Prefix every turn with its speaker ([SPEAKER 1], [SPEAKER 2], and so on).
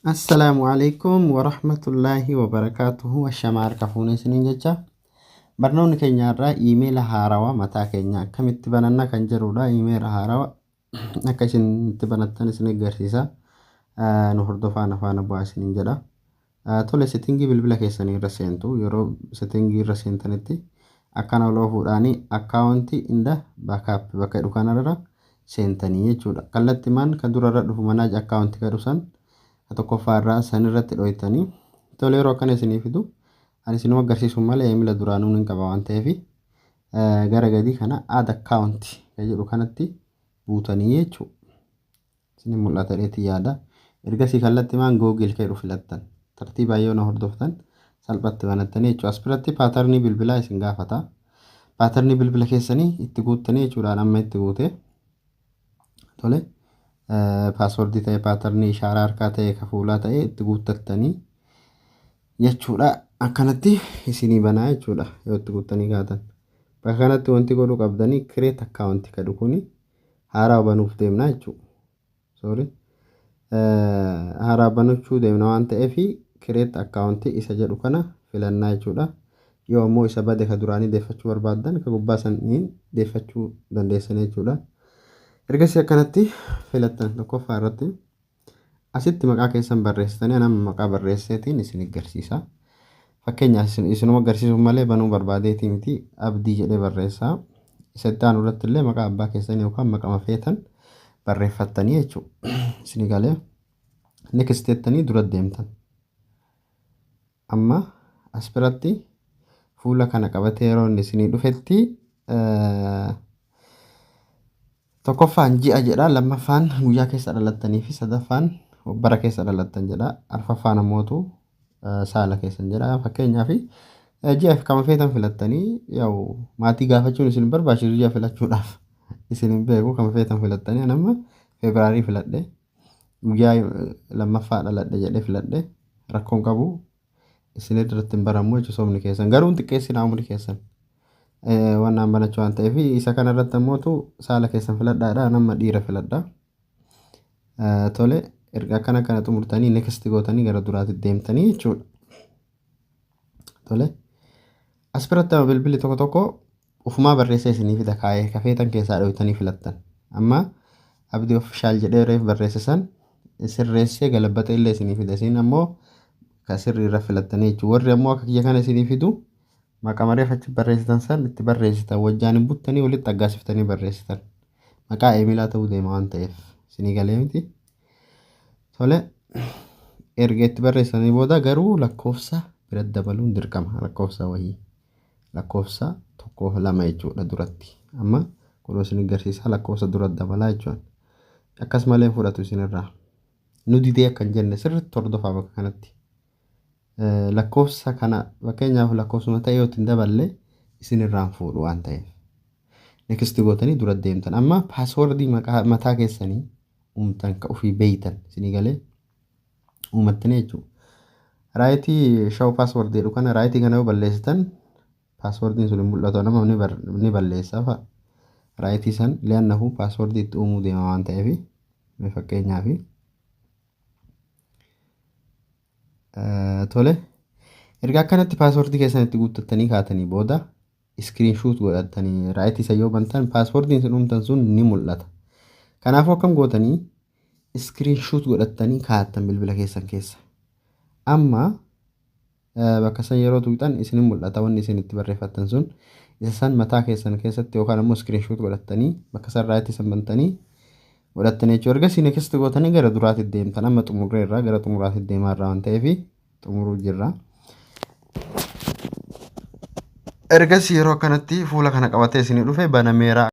[SPEAKER 1] Assalamu alaikum warahmatullahi wabarakatuhu. Ashamaar kafuun isiniin jecha. Barnoonni keenya irraa iimeela haarawaa mataa keenya akkamitti bananna kan jedhudha. Iimeela haarawaa akka isin itti banattan isin agarsiisa. Nu hordofaa afaana bu'aa isiniin jedha. Tole settingii bilbila keessanii irra seentu yeroo settingii irra seentanitti akkana loofuudhaani akkaawuntii inda backup bakka dhufu kanarra seentanii jechuudha. Kallattimaan kan durarra dhufu manage akkaawuntii kan dhusan tokkoffaarraa san irratti dhoytanii tole yeroo akkana isinii fidu ani isinuma agarsiisu malee iimeela duraanuu hin qaba waan ta'eef gara gadii kana add account jedhu kanatti buutanii jechuudha. Isin mul'ata dheetii yaada. Ergasii kallattimaan Google kee filattan tartiiba yoo na hordoftan salphatti banattanii jechuudha. As biratti paatarnii bilbilaa isin gaafata. Paatarnii bilbila keessanii itti guuttanii jechuudha. Amma itti guute tole password ta'e paatarnii ishaaraa harkaa ta'e kafuulaa ta'e itti guuttattanii jechuudha. Akkanatti isinii banaa jechuudha. Yoo itti guuttanii kaatan bakka kanatti wanti godhuu qabdanii create account kadhu kuni haaraa banuuf deemna jechuudha. Sorry haaraa banachuu deemna waan ta'eef create account isa jedhu kana filannaa jechuudha. Yoo ammoo isa bade ka duraanii deeffachuu barbaaddan ka gubbaa saniin deeffachuu dandeessan jechuudha. Ergasii akkanatti filattan tokkoffaa irratti asitti maqaa keessan barreessitanii nama maqaa barreesseetiin isin agarsiisa. Fakkeenyaaf isinuma agarsiisuuf malee banuu barbaadeetii miti abdii jedhee barreessaa. Isatti aanu irratti illee maqaa abbaa keessanii yookaan maqaa feetan barreeffattanii jechuudha. Isin galee next jettanii dura deemtan. Amma as biratti fuula kana qabatee yeroo inni isinii dhufetti tokkoffaan ji'a jedha, lammaffaan guyyaa keessa dhalattanii fi sadaffaan bara keessa dhalattan jedha, arfaffaan ammootu saala keessan jedha. Fakkeenyaaf ji'a kama feetan filattanii yaa'u maatii gaafachuun isin barbaachisu ji'a filachuudhaaf isin beeku kama feetan filattanii nama Febraarii filadhe guyyaa lammaffaa dhaladhe jedhee filadhe rakkoon qabu isin irratti hin baramu jechuudha. Somni keessan garuu xiqqeessinaa umri keessan waan naan banachuu waan ta'eef isa kana irratti ammootu saala keessan filadhaadha nama dhiira filadha. Tole erga akkana xumurtanii next gootanii gara duraatti deemtanii jechuudha. Tole as biratti bilbilli tokko tokko ufumaa barreessee isinii fida kaayee kafeetan keessaa dhoytanii filattan. Amma abdii ofishaal jedhee reef barreessisan sirreessee galabbata illee isinii fida. Isin ammoo ka sirrii irra filattanii jechuudha. Warri ammoo akka kiyya kana isinii fidu maqaa mareeffachi barreessitan san itti barreessitan wajjaan hin buttanii walitti aggaasiftanii barreessitan. Maqaa iimeelaa ta'uu deema waan ta'eef isinii galee miti. Tole erga itti barreessanii booda garuu lakkoofsa bira dabaluun dirqama. Lakkoofsa wayii lakkoofsa 1 2 jechuudha duratti. Amma kun isin agarsiisa lakkoofsa dura dabalaa jechuudha. Akkasumallee fudhatu isinirraa. Nu didee akkan jenne sirriitti hordofaa bakka kanatti. Lakkoofsa kana fakkeenyaaf lakkoofsuma ta'e yoo ittiin daballe isin irraan fuudhu waan ta'eef. Next gootanii dura deemtan. Amma paaswordii mataa keessanii uumtan ka ofii beeytan isinii galee uumattanii jechuudha. Raayitii show paaswordii jedhu kana raayitii kana yoo balleessitan paaswordiin sun hin mul'atu nama ni balleessa fa'a. Raayitii san li'aannahu paaswordii itti uumuu deema waan ta'eef fakkeenyaaf tole erga akkanatti paaswordii keessan itti guuttattanii kaatanii booda screenshot godhattanii raayitii isa yoo bantan paaswordiin sun uumtan sun ni mul'ata. Kanaafuu akkam gootanii screenshot godhattanii kaattan bilbila keessan keessa. Amma bakka san yeroo tuqxan isin mul'ata wanni isin itti barreeffattan sun isa san mataa keessan keessatti yookaan ammoo screenshot godhattanii bakka san raayitii san bantanii godhattanii jechuudha. Ergasii next gootanii gara duraatti deemtan. Amma xumurreerraa gara xumuraatti deemaa irraa waan ta'eef xumuruu jirra. Ergasii yeroo kanatti fuula kana qabatee isinii dhufe banameera.